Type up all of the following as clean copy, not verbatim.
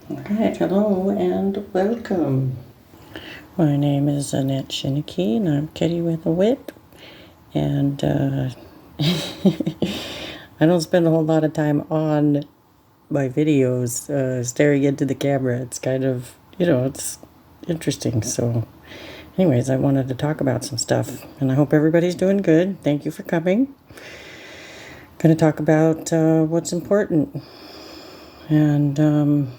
Alright, hello and welcome. My name is Annette Shinnicky and I'm Kitty with a Whip. And I don't spend a whole lot of time on my videos staring into the camera. It's kind of, it's interesting. So anyways, I wanted to talk about some stuff and I hope everybody's doing good. Thank you for coming. Going to talk about what's important. And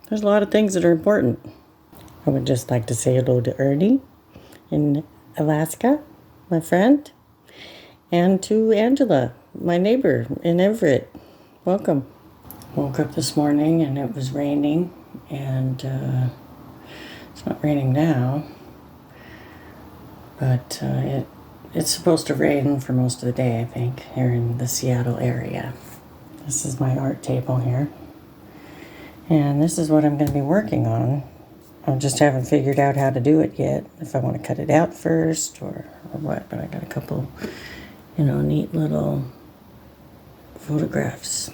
there's a lot of things that are important. I would just like to say hello to Ernie in Alaska, my friend, and to Angela, my neighbor in Everett. Welcome. Woke up this morning and it was raining, and it's not raining now, but it's supposed to rain for most of the day, I think, here in the Seattle area. This is my art table here. And this is what I'm going to be working on. I just haven't figured out how to do it yet. If I want to cut it out first or what. But I got a couple, neat little photographs.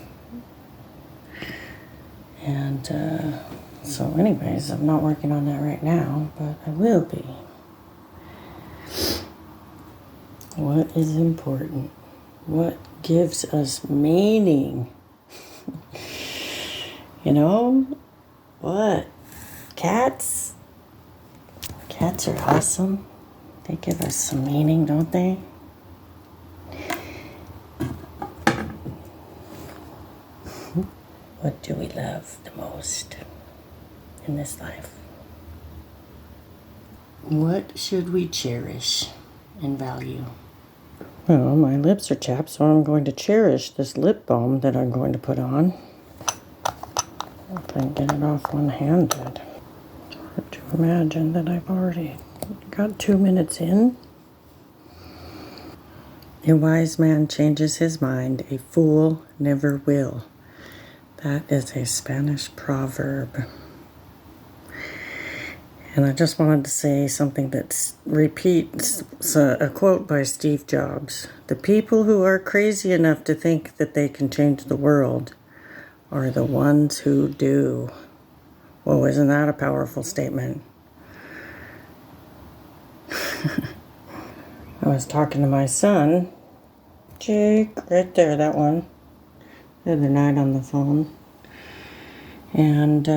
And so anyways, I'm not working on that right now, but I will be. What is important? What gives us meaning? What? Cats? Cats are awesome. They give us some meaning, don't they? What do we love the most in this life? What should we cherish and value? Well, my lips are chapped, so I'm going to cherish this lip balm that I'm going to put on. If I can get it off one-handed. Hard to imagine that I've already got 2 minutes in. A wise man changes his mind, a fool never will. That is a Spanish proverb. And I just wanted to say something that repeats a quote by Steve Jobs. The people who are crazy enough to think that they can change the world are the ones who do. Whoa, isn't that a powerful statement? I was talking to my son, Jake, right there, that one, the other night on the phone. And,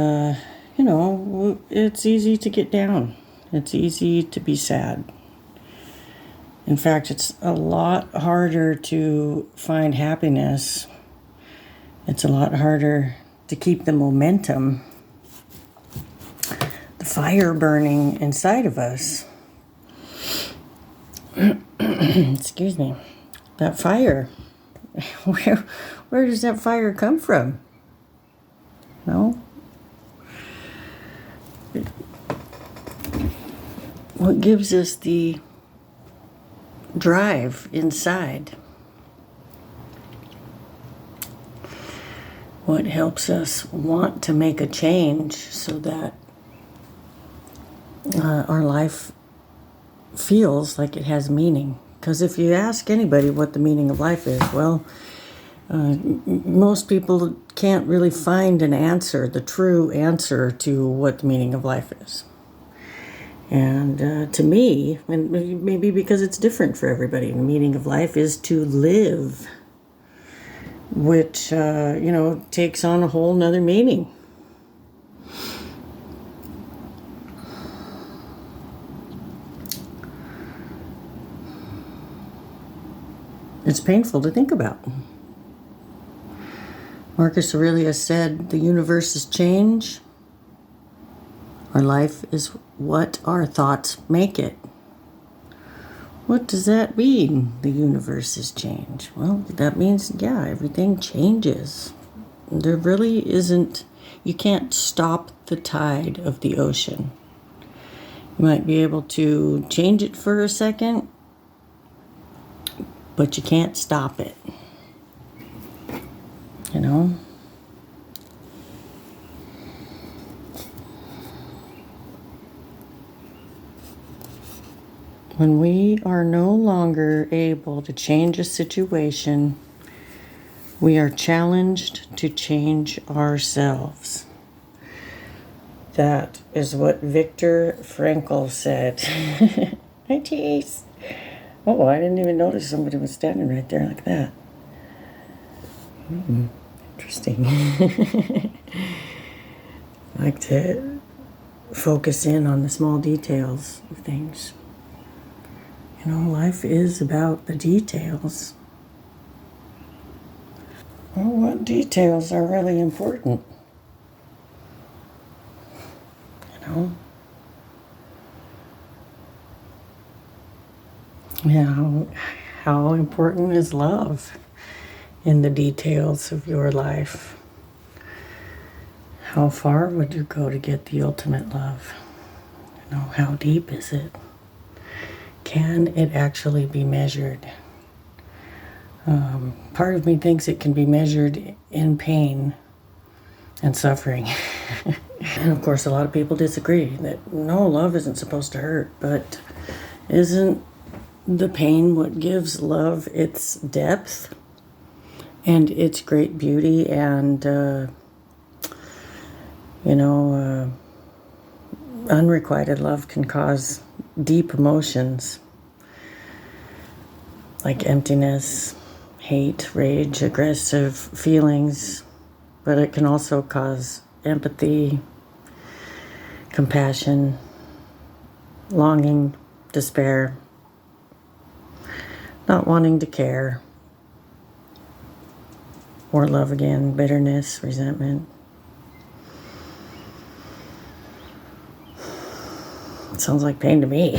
it's easy to get down. It's easy to be sad. In fact, it's a lot harder to find happiness. It's a lot harder to keep the momentum, the fire burning inside of us. Excuse me. That fire. Where does that fire come from? What gives us the drive inside? What helps us want to make a change so that our life feels like it has meaning? Because if you ask anybody what the meaning of life is, well, most people can't really find an answer, the true answer to what the meaning of life is. And to me, and maybe because it's different for everybody, the meaning of life is to live, which, takes on a whole nother meaning. It's painful to think about. Marcus Aurelius said, the universe is change. Our life is what our thoughts make it. What does that mean, the universe is change? Well, that means, everything changes. There really isn't, you can't stop the tide of the ocean. You might be able to change it for a second, but you can't stop it. When we are no longer able to change a situation, we are challenged to change ourselves. That is what Viktor Frankl said. Hi, Cheese. Oh, I didn't even notice somebody was standing right there like that. Interesting. I like to focus in on the small details of things. You know, life is about the details. Well, what details are really important? You know? Yeah, how important is love in the details of your life? How far would you go to get the ultimate love? You know, how deep is it? Can it actually be measured? Part of me thinks it can be measured in pain and suffering. And of course, a lot of people disagree that no, love isn't supposed to hurt, but isn't the pain what gives love its depth and its great beauty and, unrequited love can cause deep emotions like emptiness, hate, rage, aggressive feelings, but it can also cause empathy, compassion, longing, despair, not wanting to care, or love again, bitterness, resentment. It sounds like pain to me.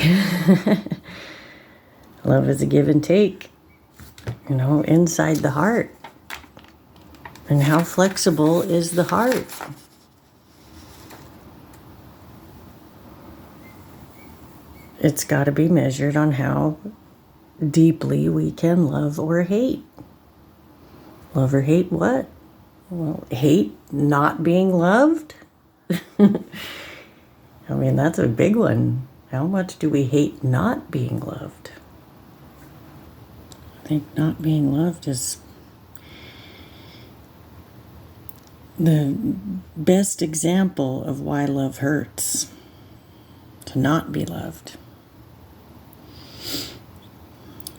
Love is a give and take, inside the heart. And how flexible is the heart? It's got to be measured on how deeply we can love or hate. Love or hate what? Well, hate not being loved? I mean, that's a big one. How much do we hate not being loved? I think not being loved is the best example of why love hurts. To not be loved.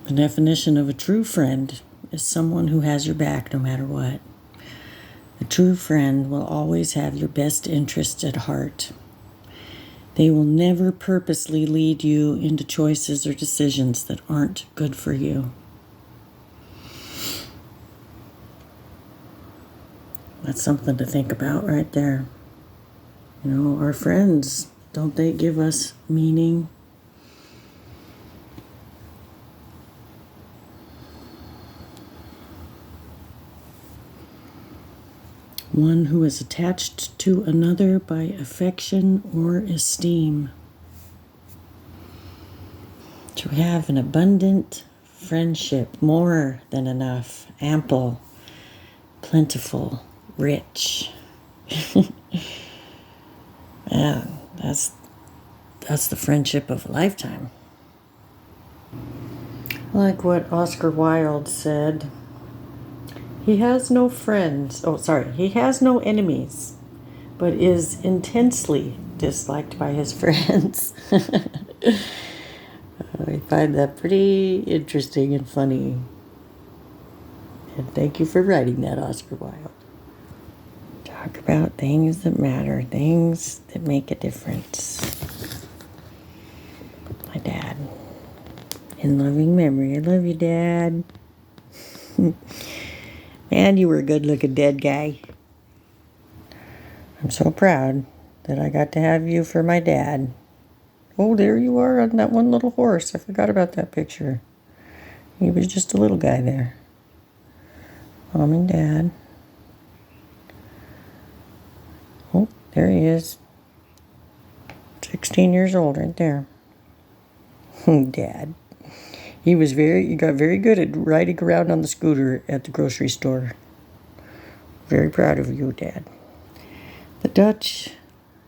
The definition of a true friend is someone who has your back no matter what. A true friend will always have your best interest at heart. They will never purposely lead you into choices or decisions that aren't good for you. That's something to think about right there. Our friends, don't they give us meaning? One who is attached to another by affection or esteem. To have an abundant friendship, more than enough, ample, plentiful, rich. Man, that's the friendship of a lifetime. Like what Oscar Wilde said, he has no friends. He has no enemies, but is intensely disliked by his friends. I find that pretty interesting and funny. And thank you for writing that, Oscar Wilde. Talk about things that matter, things that make a difference. My dad. In loving memory. I love you, Dad. Man, you were a good-looking dead guy. I'm so proud that I got to have you for my dad. Oh, there you are on that one little horse. I forgot about that picture. He was just a little guy there. Mom and Dad. Oh, there he is. 16 years old right there. Dad. He got very good at riding around on the scooter at the grocery store. Very proud of you, Dad. The Dutch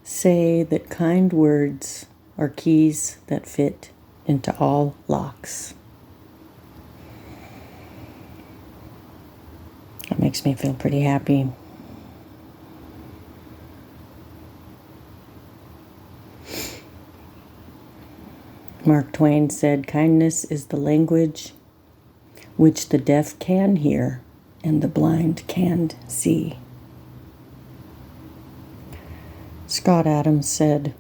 say that kind words are keys that fit into all locks. That makes me feel pretty happy. Mark Twain said, kindness is the language which the deaf can hear and the blind can't see. Scott Adams said,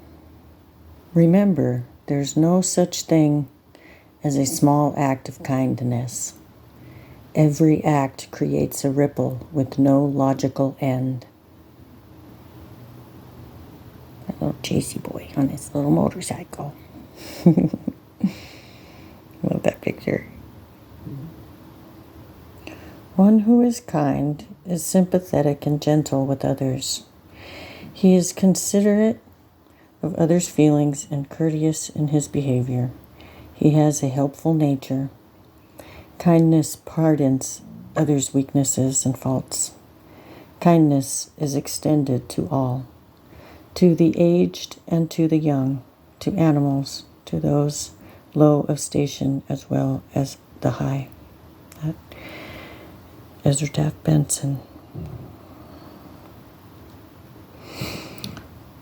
remember, there's no such thing as a small act of kindness. Every act creates a ripple with no logical end. That little chasey boy on his little motorcycle. Love that picture. One who is kind is sympathetic and gentle with others. He is considerate of others' feelings and courteous in his behavior. He has a helpful nature. Kindness pardons others' weaknesses and faults. Kindness is extended to all, to the aged and to the young, to animals, to those low of station as well as the high. That Ezra Taft Benson.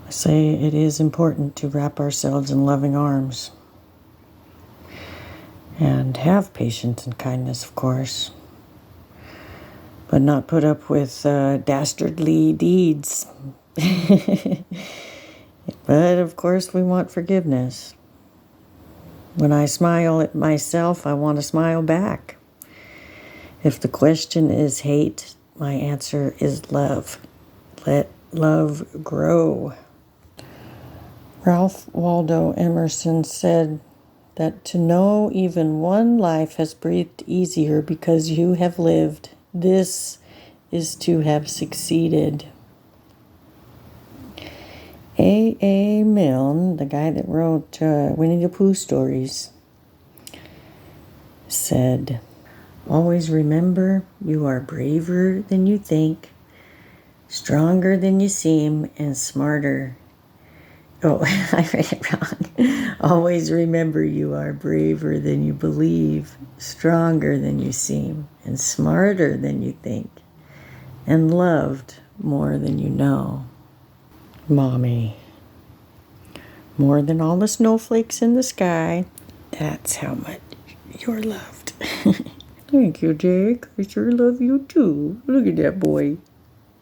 I say it is important to wrap ourselves in loving arms and have patience and kindness, of course, but not put up with dastardly deeds. But of course we want forgiveness. When I smile at myself, I want to smile back. If the question is hate, my answer is love. Let love grow. Ralph Waldo Emerson said that to know even one life has breathed easier because you have lived, this is to have succeeded. A. Milne, the guy that wrote Winnie the Pooh stories, said, always remember you are braver than you think, stronger than you seem, and smarter. Oh, I read it wrong. Always remember you are braver than you believe, stronger than you seem, and smarter than you think, and loved more than you know. Mommy. More than all the snowflakes in the sky. That's how much you're loved. Thank you, Jake. I sure love you too. Look at that boy.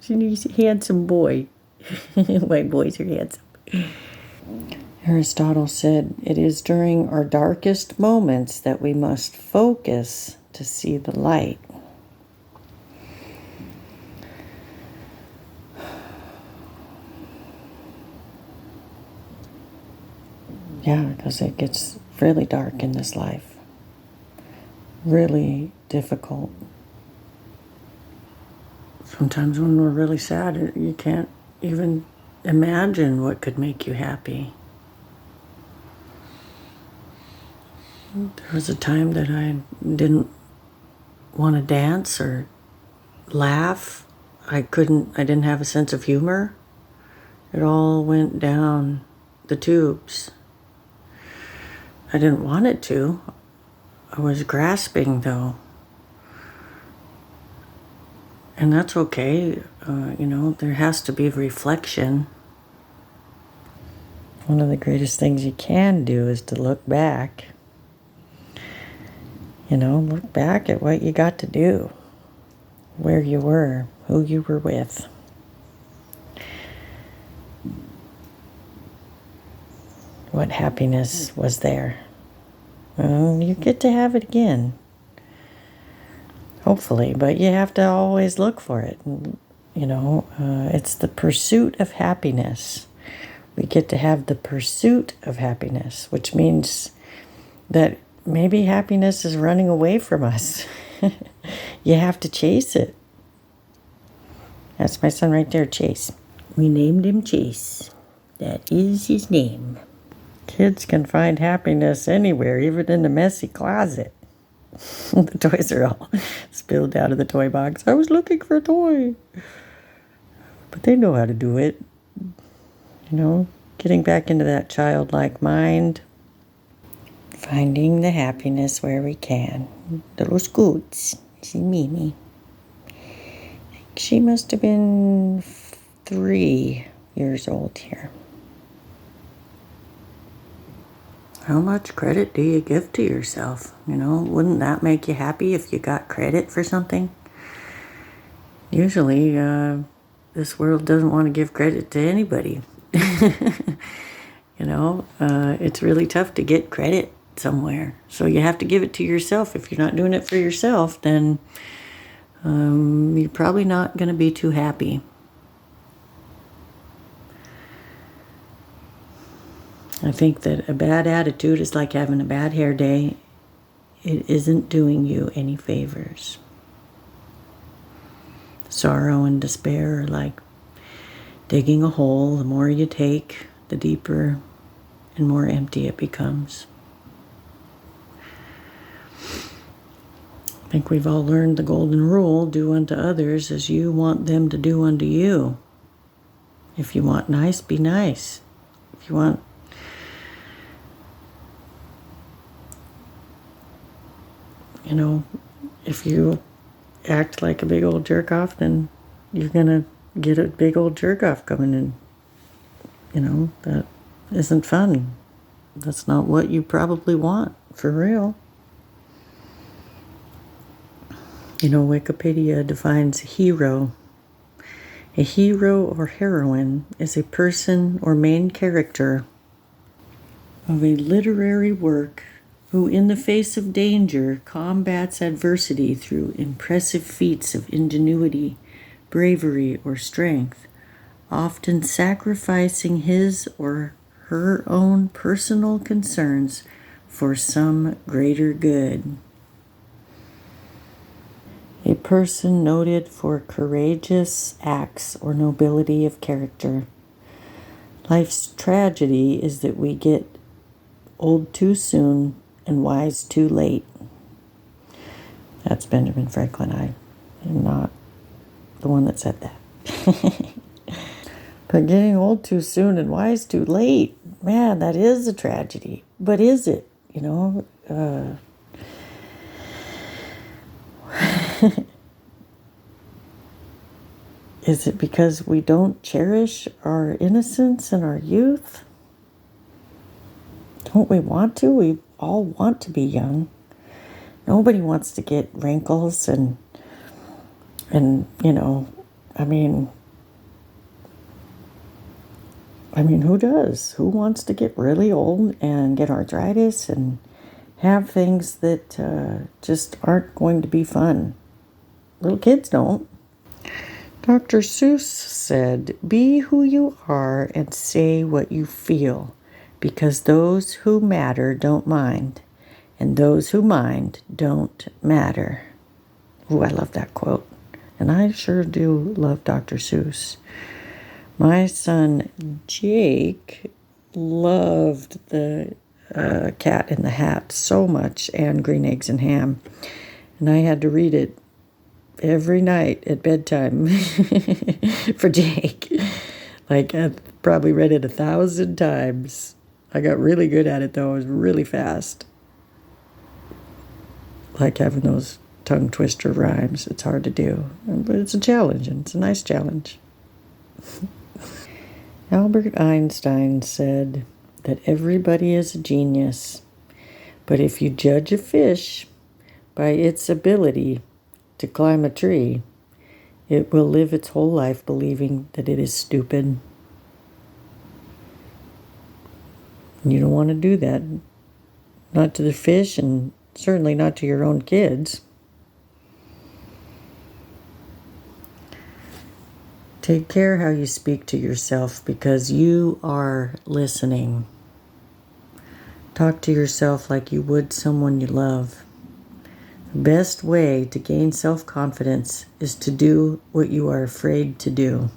He's a handsome boy. White boys are handsome. Aristotle said, it is during our darkest moments that we must focus to see the light. Yeah, because it gets really dark in this life. Really difficult. Sometimes when we're really sad, you can't even imagine what could make you happy. There was a time that I didn't want to dance or laugh. I didn't have a sense of humor. It all went down the tubes. I didn't want it to. I was grasping, though. And that's okay. There has to be reflection. One of the greatest things you can do is to look back. Look back at what you got to do, where you were, who you were with. What happiness was there. You get to have it again. Hopefully, but you have to always look for it. It's the pursuit of happiness. We get to have the pursuit of happiness, which means that maybe happiness is running away from us. You have to chase it. That's my son right there, Chase. We named him Chase. That is his name. Kids can find happiness anywhere, even in a messy closet. The toys are all spilled out of the toy box. I was looking for a toy. But they know how to do it. Getting back into that childlike mind. Finding the happiness where we can. Little Scoots. She's Mimi. She must have been 3 years old here. How much credit do you give to yourself? Wouldn't that make you happy if you got credit for something? Usually, this world doesn't want to give credit to anybody. It's really tough to get credit somewhere. So you have to give it to yourself. If you're not doing it for yourself, then you're probably not going to be too happy. I think that a bad attitude is like having a bad hair day. It isn't doing you any favors. Sorrow and despair are like digging a hole. The more you take, the deeper and more empty it becomes. I think we've all learned the golden rule: do unto others as you want them to do unto you. If you want nice, be nice. If you want if you act like a big old jerk off, then you're gonna get a big old jerk off coming in. That isn't fun. That's not what you probably want, for real. Wikipedia defines hero. A hero or heroine is a person or main character of a literary work who, in the face of danger, combats adversity through impressive feats of ingenuity, bravery, or strength, often sacrificing his or her own personal concerns for some greater good. A person noted for courageous acts or nobility of character. Life's tragedy is that we get old too soon and wise too late. That's Benjamin Franklin. I am not the one that said that. But getting old too soon and wise too late, man, that is a tragedy. But is it? Is it because we don't cherish our innocence and our youth? Don't we want to? We all want to be young. Nobody wants to get wrinkles and who does? Who wants to get really old and get arthritis and have things that just aren't going to be fun? Little kids don't. Dr. Seuss said, "Be who you are and say what you feel, because those who matter don't mind, and those who mind don't matter." Ooh, I love that quote. And I sure do love Dr. Seuss. My son Jake loved the Cat in the Hat so much, and Green Eggs and Ham. And I had to read it every night at bedtime for Jake. Like, I probably read it 1,000 times. I got really good at it, though. It was really fast. Like having those tongue twister rhymes. It's hard to do. But it's a challenge, and it's a nice challenge. Albert Einstein said that everybody is a genius. But if you judge a fish by its ability to climb a tree, it will live its whole life believing that it is stupid. You don't want to do that. Not to the fish, and certainly not to your own kids. Take care how you speak to yourself, because you are listening. Talk to yourself like you would someone you love. The best way to gain self-confidence is to do what you are afraid to do.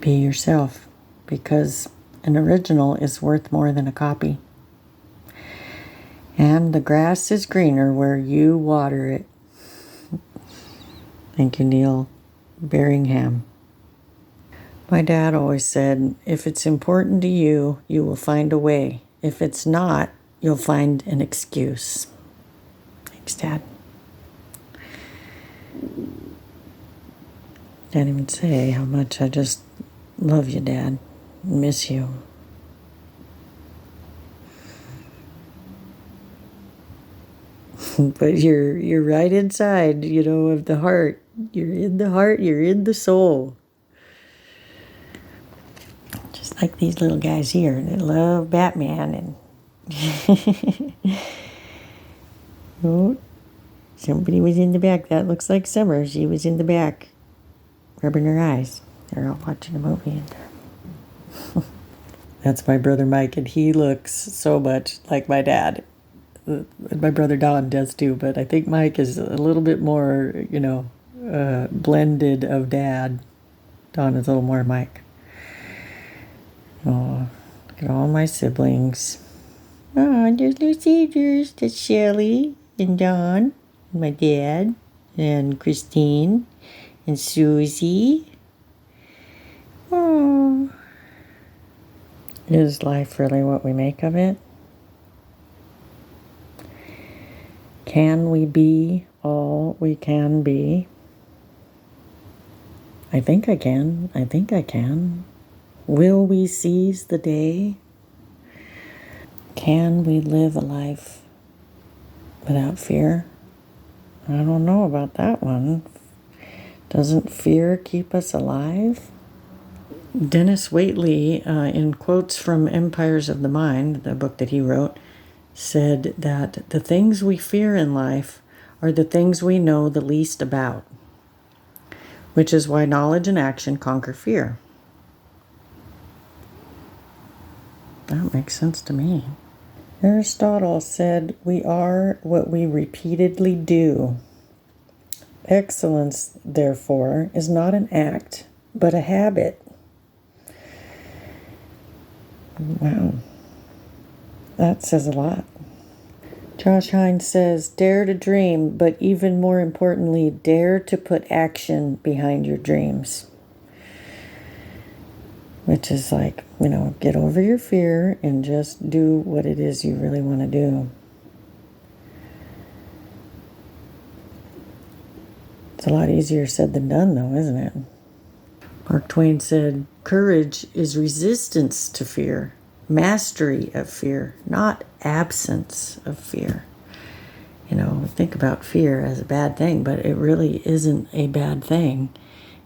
Be yourself, because an original is worth more than a copy. And the grass is greener where you water it. Thank you, Neil Berringham. My dad always said, if it's important to you, you will find a way. If it's not, you'll find an excuse. Thanks, Dad. Can't even say how much I just love you, Dad. Miss you. But you're right inside, of the heart. You're in the heart, you're in the soul. Just like these little guys here. They love Batman and oh, somebody was in the back. That looks like Summer. She was in the back, rubbing her eyes. They're all watching a movie in there. That's my brother Mike, and he looks so much like my dad. My brother Don does too, but I think Mike is a little bit more, blended of dad. Don is a little more Mike. Oh, look at all my siblings. Oh, there's Lucy, there's Shelley and Don, and my dad, and Christine, and Susie. Oh. Is life really what we make of it? Can we be all we can be? I think I can. I think I can. Will we seize the day? Can we live a life without fear? I don't know about that one. Doesn't fear keep us alive? Dennis Waitley, in quotes from Empires of the Mind, the book that he wrote, said that the things we fear in life are the things we know the least about, which is why knowledge and action conquer fear. That makes sense to me. Aristotle said, we are what we repeatedly do. Excellence, therefore, is not an act, but a habit. Wow. That says a lot. Josh Hines says, dare to dream, but even more importantly, dare to put action behind your dreams. Which is like, get over your fear and just do what it is you really want to do. It's a lot easier said than done, though, isn't it? Mark Twain said, courage is resistance to fear, mastery of fear, not absence of fear. We think about fear as a bad thing, but it really isn't a bad thing.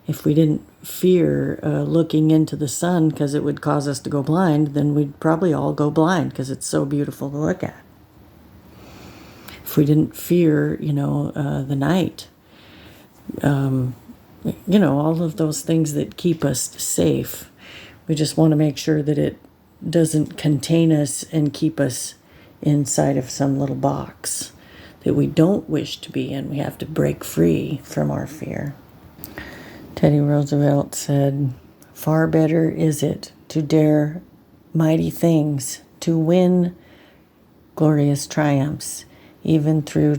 If we didn't fear looking into the sun because it would cause us to go blind, then we'd probably all go blind because it's so beautiful to look at. If we didn't fear, the night, all of those things that keep us safe, we just want to make sure that it doesn't contain us and keep us inside of some little box that we don't wish to be in. We have to break free from our fear. Teddy Roosevelt said, far better is it to dare mighty things, to win glorious triumphs, even though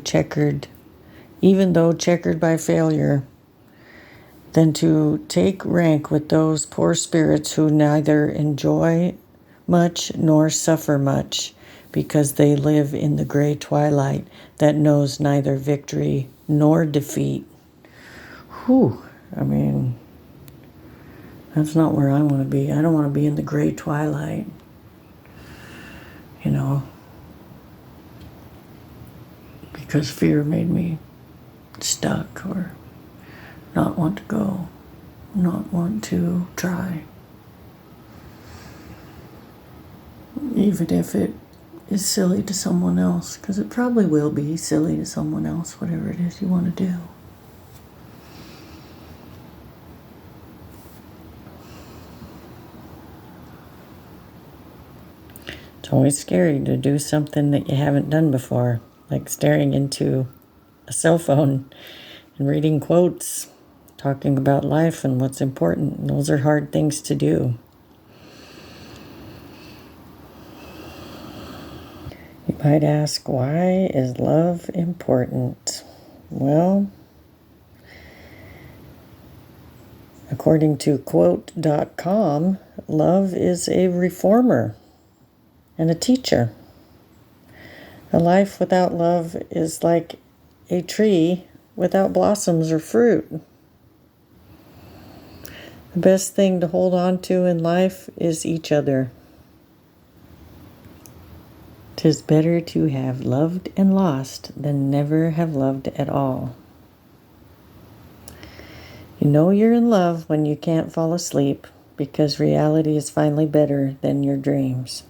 checkered by failure, than to take rank with those poor spirits who neither enjoy much nor suffer much, because they live in the gray twilight that knows neither victory nor defeat. Whew. That's not where I want to be. I don't want to be in the gray twilight. Because fear made me stuck or not want to go, not want to try. Even if it is silly to someone else, because it probably will be silly to someone else, whatever it is you want to do. It's always scary to do something that you haven't done before, like staring into a cell phone and reading quotes, talking about life and what's important. Those are hard things to do. You might ask, why is love important? Well, according to quote.com, love is a reformer and a teacher. A life without love is like a tree without blossoms or fruit. The best thing to hold on to in life is each other. 'Tis better to have loved and lost than never have loved at all. You know you're in love when you can't fall asleep because reality is finally better than your dreams.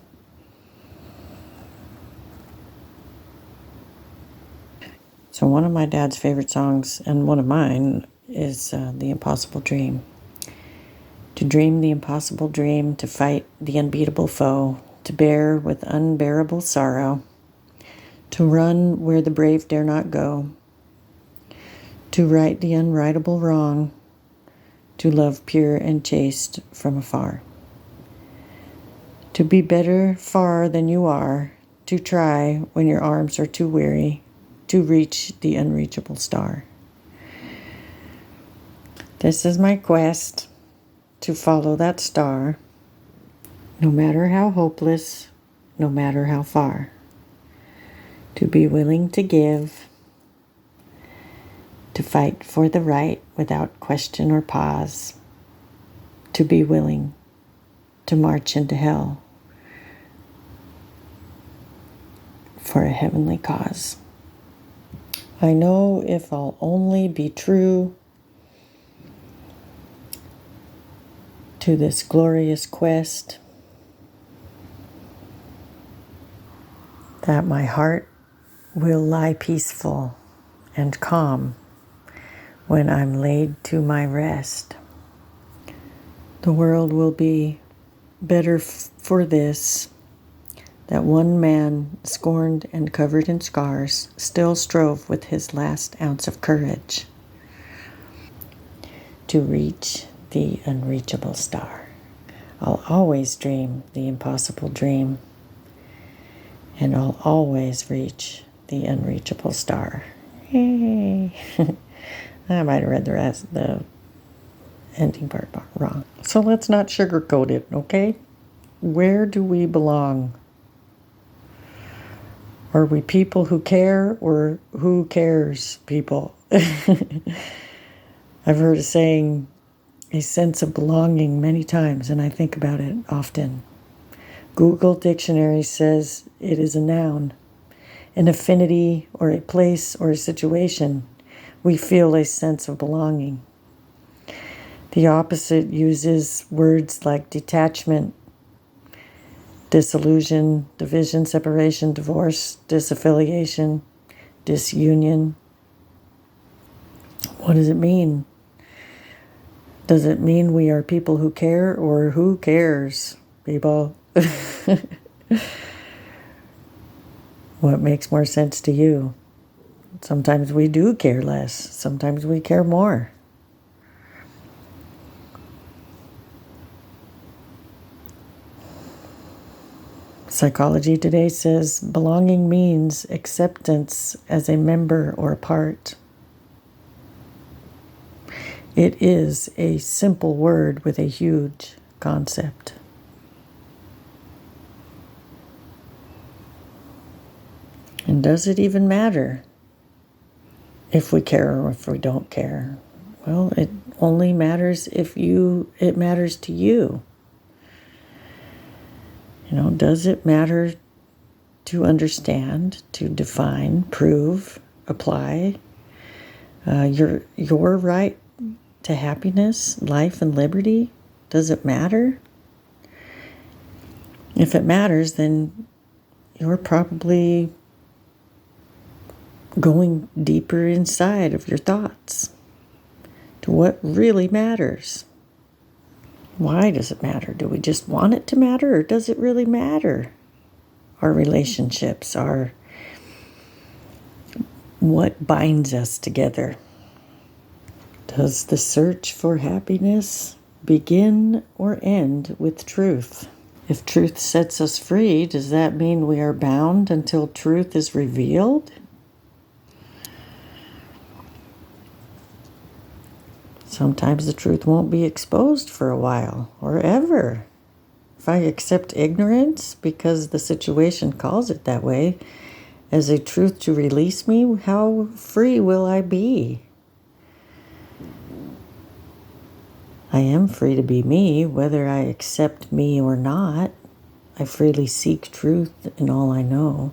So one of my dad's favorite songs, and one of mine, is The Impossible Dream. To dream the impossible dream, to fight the unbeatable foe, to bear with unbearable sorrow, to run where the brave dare not go, to right the unrightable wrong, to love pure and chaste from afar. To be better far than you are, to try when your arms are too weary, to reach the unreachable star. This is my quest, to follow that star, no matter how hopeless, no matter how far. To be willing to give, to fight for the right without question or pause. To be willing to march into hell for a heavenly cause. I know if I'll only be true to this glorious quest, that my heart will lie peaceful and calm when I'm laid to my rest. The world will be better for this, that one man, scorned and covered in scars, still strove with his last ounce of courage to reach the unreachable star. I'll always dream the impossible dream, and I'll always reach the unreachable star. Hey. I might have read the ending part wrong. So let's not sugarcoat it, okay? Where do we belong? Are we people who care, or who cares people? I've heard a saying, a sense of belonging, many times, and I think about it often. Google Dictionary says it is a noun, an affinity or a place or a situation. We feel a sense of belonging. The opposite uses words like detachment, disillusion, division, separation, divorce, disaffiliation, disunion. What does it mean? Does it mean we are people who care, or who cares, people? What makes more sense to you? Sometimes we do care less. Sometimes we care more. Psychology Today says belonging means acceptance as a member or a part. It is a simple word with a huge concept. And does it even matter if we care or if we don't care? Well, it only matters if it matters to you. Does it matter to understand, to define, prove, apply your right to happiness, life, and liberty? Does it matter? If it matters, then you're probably going deeper inside of your thoughts to what really matters. Why does it matter? Do we just want it to matter, or does it really matter? Our relationships are what binds us together. Does the search for happiness begin or end with truth? If truth sets us free, does that mean we are bound until truth is revealed? Sometimes the truth won't be exposed for a while, or ever. If I accept ignorance because the situation calls it that way as a truth to release me, how free will I be? I am free to be me, whether I accept me or not. I freely seek truth in all I know.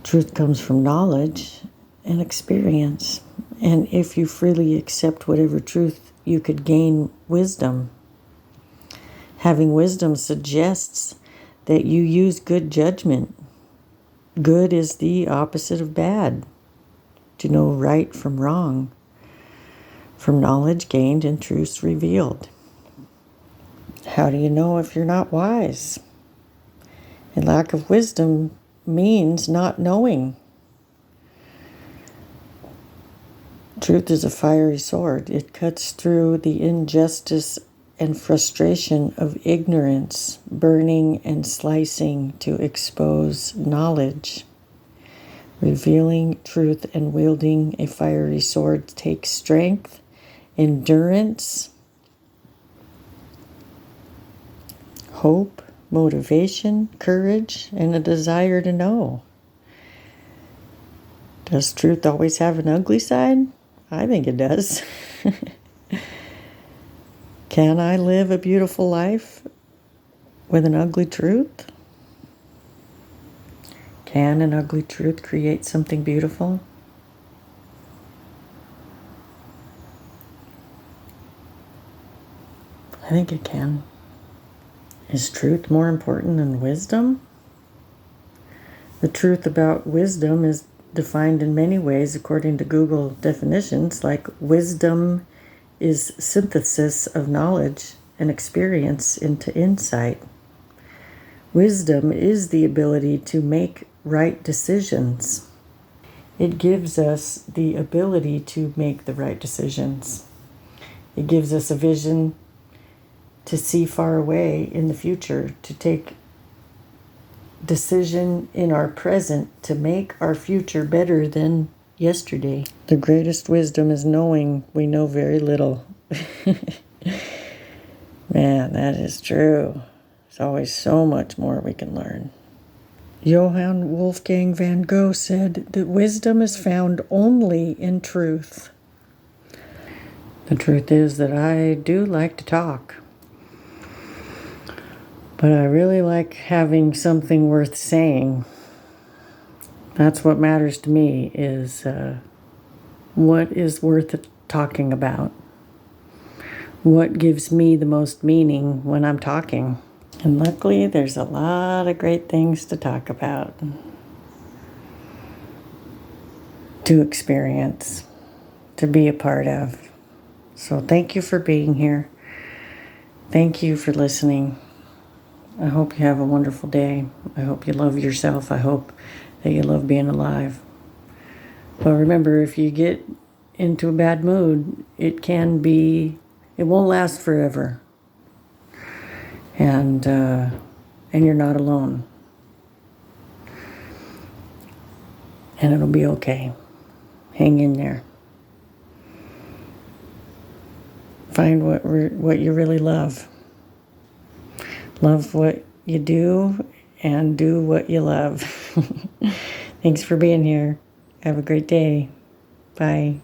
Truth comes from knowledge and experience. And if you freely accept whatever truth, you could gain wisdom. Having wisdom suggests that you use good judgment. Good is the opposite of bad. To know right from wrong. From knowledge gained and truths revealed. How do you know if you're not wise? A lack of wisdom means not knowing. Truth is a fiery sword. It cuts through the injustice and frustration of ignorance, burning and slicing to expose knowledge. Revealing truth and wielding a fiery sword takes strength, endurance, hope, motivation, courage, and a desire to know. Does truth always have an ugly side? I think it does. Can I live a beautiful life with an ugly truth? Can an ugly truth create something beautiful? I think it can. Is truth more important than wisdom? The truth about wisdom is defined in many ways according to Google definitions, like wisdom is synthesis of knowledge and experience into insight. Wisdom is the ability to make right decisions. It gives us the ability to make the right decisions. It gives us a vision to see far away in the future, to take decision in our present to make our future better than yesterday. The greatest wisdom is knowing we know very little. Man, that is true. There's always so much more we can learn. Johann Wolfgang van Gogh said that wisdom is found only in truth. The truth is that I do like to talk. But I really like having something worth saying. That's what matters to me, is what is worth talking about. What gives me the most meaning when I'm talking. And luckily, there's a lot of great things to talk about. To experience. To be a part of. So thank you for being here. Thank you for listening. I hope you have a wonderful day. I hope you love yourself. I hope that you love being alive. But remember, if you get into a bad mood, it won't last forever. And you're not alone. And it'll be okay. Hang in there. Find what you really love. Love what you do and do what you love. Thanks for being here. Have a great day. Bye.